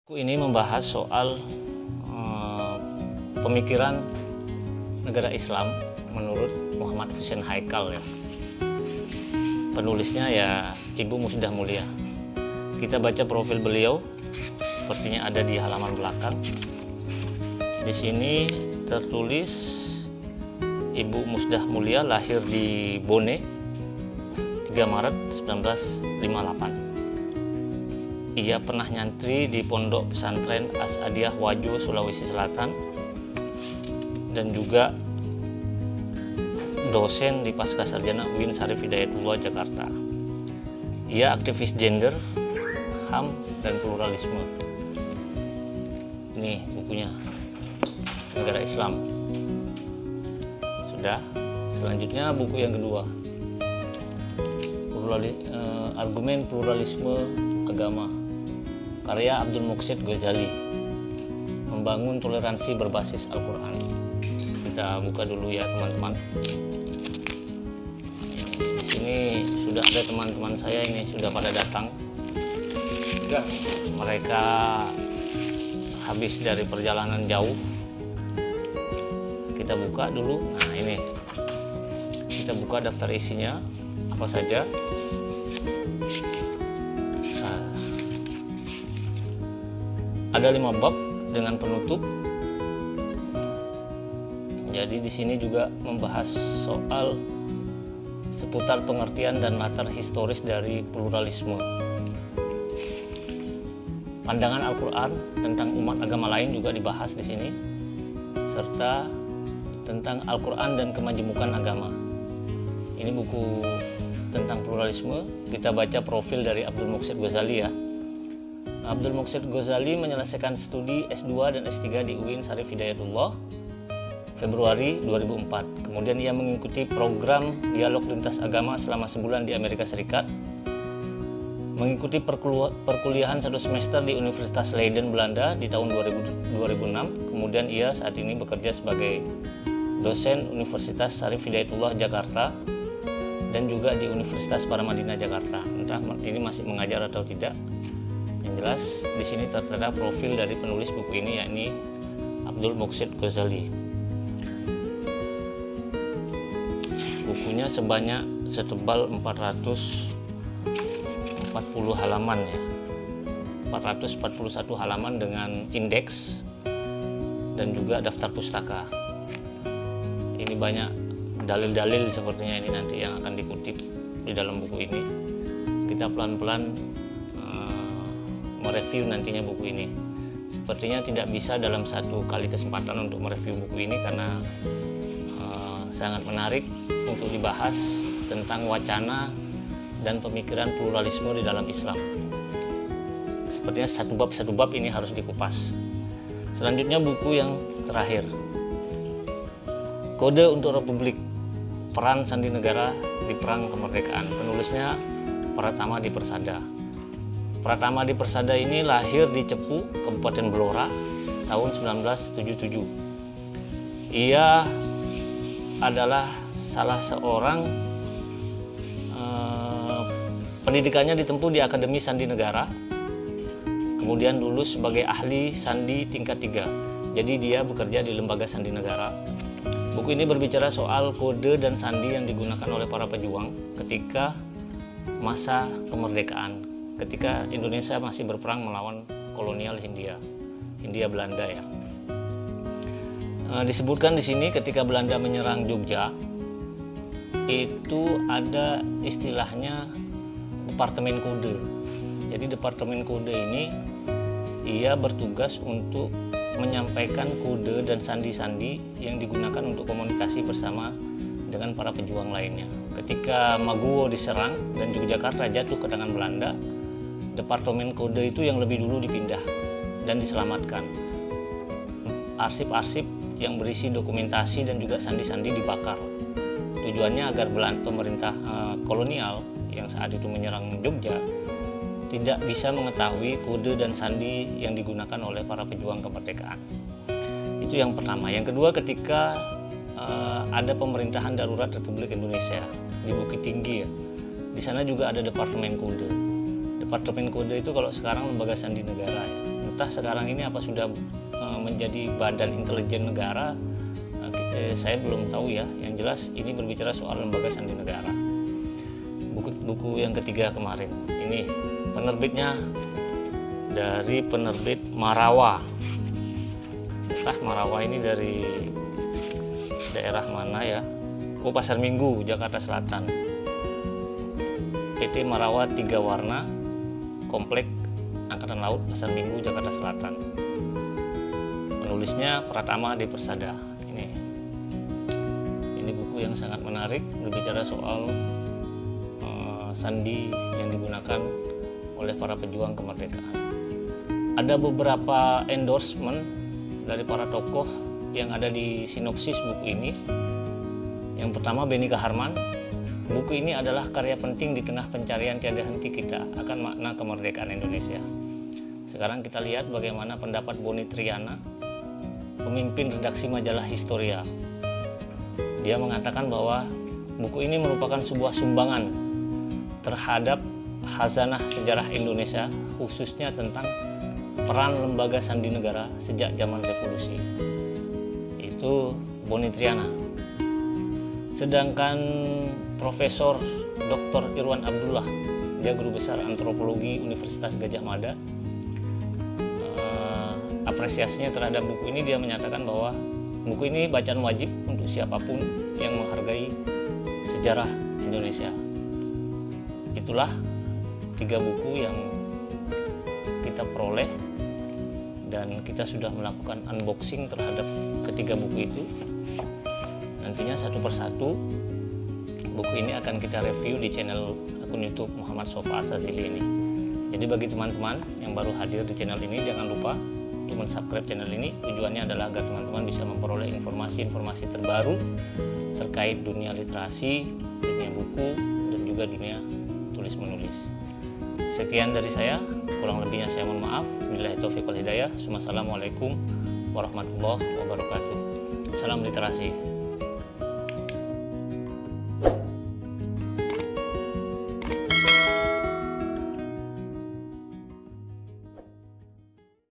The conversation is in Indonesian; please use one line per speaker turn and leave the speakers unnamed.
Buku ini membahas soal pemikiran negara Islam menurut Muhammad Hussein Haikal ya. Penulisnya ya Ibu Musdah Mulia. Kita baca profil beliau, sepertinya ada di halaman belakang. Di sini tertulis Ibu Musdah Mulia lahir di Bone 3 Maret 1958. Ia pernah nyantri di Pondok Pesantren Asadiyah Wajo, Sulawesi Selatan, dan juga dosen di Pascasarjana UIN Syarif Hidayatullah, Jakarta. Ia aktivis gender, HAM, dan pluralisme. Ini bukunya, Negara Islam. Sudah. Selanjutnya buku yang kedua, Argumen Pluralisme Agama, karya Abdul Muqsid Ghazali, membangun toleransi berbasis Al-Quran. Kita buka dulu ya teman-teman. Di sini sudah ada teman-teman saya, ini sudah pada datang. Mereka habis dari perjalanan jauh. Kita buka dulu. Nah ini, kita buka daftar isinya apa saja. Ada 5 bab dengan penutup. Jadi di sini juga membahas soal seputar pengertian dan latar historis dari pluralisme. Pandangan Al-Quran tentang umat agama lain juga dibahas di sini, serta tentang Al-Quran dan kemajemukan agama. Ini buku tentang pluralisme. Kita baca profil dari Abdul Muqsid Ghazali ya. Abdul Muqsid Ghazali menyelesaikan studi S2 dan S3 di UIN Syarif Hidayatullah Februari 2004. Kemudian ia mengikuti program dialog lintas agama selama sebulan di Amerika Serikat, mengikuti perkuliahan 1 semester di Universitas Leiden, Belanda di tahun 2006. Kemudian ia saat ini bekerja sebagai dosen Universitas Syarif Hidayatullah Jakarta dan juga di Universitas Paramadina Jakarta. Entah ini masih mengajar atau tidak. Yang jelas di sini tertera profil dari penulis buku ini, yakni Abdul Muqsid Ghazali. Bukunya sebanyak setebal 440 halaman ya. 441 halaman dengan indeks dan juga daftar pustaka. Ini banyak dalil-dalil sepertinya ini nanti yang akan dikutip di dalam buku ini. Kita pelan-pelan mereview nantinya buku ini. Sepertinya tidak bisa dalam satu kali kesempatan untuk mereview buku ini karena sangat menarik untuk dibahas tentang wacana dan pemikiran pluralisme di dalam Islam. Sepertinya satu bab ini harus dikupas. Selanjutnya buku yang terakhir, Kode untuk Republik, Peran Sandi Negara di Perang Kemerdekaan. Penulisnya Pratama Dipersada. Pratama Dipersada ini lahir di Cepu, Kabupaten Blora, tahun 1977. Ia adalah salah seorang pendidikannya ditempuh di Akademi Sandi Negara, kemudian lulus sebagai ahli sandi tingkat 3. Jadi dia bekerja di Lembaga Sandi Negara. Buku ini berbicara soal kode dan sandi yang digunakan oleh para pejuang ketika masa kemerdekaan, ketika Indonesia masih berperang melawan kolonial Hindia Belanda ya. Disebutkan di sini ketika Belanda menyerang Jogja, itu ada istilahnya Departemen Kode. Jadi Departemen Kode ini ia bertugas untuk menyampaikan kode dan sandi-sandi yang digunakan untuk komunikasi bersama dengan para pejuang lainnya. Ketika Maguwo diserang dan Yogyakarta jatuh ke tangan Belanda, Departemen Kode itu yang lebih dulu dipindah dan diselamatkan. Arsip-arsip yang berisi dokumentasi dan juga sandi-sandi dibakar. Tujuannya agar pemerintah kolonial yang saat itu menyerang Jogja tidak bisa mengetahui kode dan sandi yang digunakan oleh para pejuang kemerdekaan. Itu yang pertama. Yang kedua, ketika ada pemerintahan darurat Republik Indonesia di Bukit Tinggi ya. Di sana juga ada Departemen Kode. Departemen Kode itu kalau sekarang Lembaga Sandi Negara ya. pemerintah sekarang ini apa sudah menjadi badan intelijen negara, saya belum tahu ya. Yang jelas ini berbicara soal lembaga sandi negara. Buku yang ketiga kemarin ini penerbitnya dari penerbit Marawa. Marawa ini dari daerah mana ya? Oh, Pasar Minggu, Jakarta Selatan. PT Marawa 3 Warna, Komplek Angkatan Laut, Pasar Minggu, Jakarta Selatan. Penulisnya Pratama D. Persada. Ini buku yang sangat menarik, berbicara soal sandi yang digunakan oleh para pejuang kemerdekaan. Ada beberapa endorsement dari para tokoh yang ada di sinopsis buku ini. Yang pertama, Benny Kaharman. Buku ini adalah karya penting di tengah pencarian tiada henti kita akan makna kemerdekaan Indonesia. Sekarang kita lihat bagaimana pendapat Boni Triana, pemimpin redaksi majalah Historia. Dia mengatakan bahwa buku ini merupakan sebuah sumbangan terhadap khazanah sejarah Indonesia, khususnya tentang peran lembaga sandi negara sejak zaman revolusi. Itu Boni Triana. Sedangkan Profesor Dr. Irwan Abdullah, dia guru besar antropologi Universitas Gadjah Mada, apresiasinya terhadap buku ini, dia menyatakan bahwa buku ini bacaan wajib untuk siapapun yang menghargai sejarah Indonesia. Itulah 3 buku yang kita peroleh, dan kita sudah melakukan unboxing terhadap ketiga buku itu. Nantinya satu persatu buku ini akan kita review di channel akun YouTube Muhammad Sofa Asazili ini. Jadi bagi teman-teman yang baru hadir di channel ini, jangan lupa untuk subscribe channel ini. Tujuannya adalah agar teman-teman bisa memperoleh informasi-informasi terbaru terkait dunia literasi, dunia buku, dan juga dunia tulis-menulis. Sekian dari saya, kurang lebihnya saya mohon maaf. Billahi taufiq wal hidayah. Assalamualaikum warahmatullahi wabarakatuh. Salam literasi.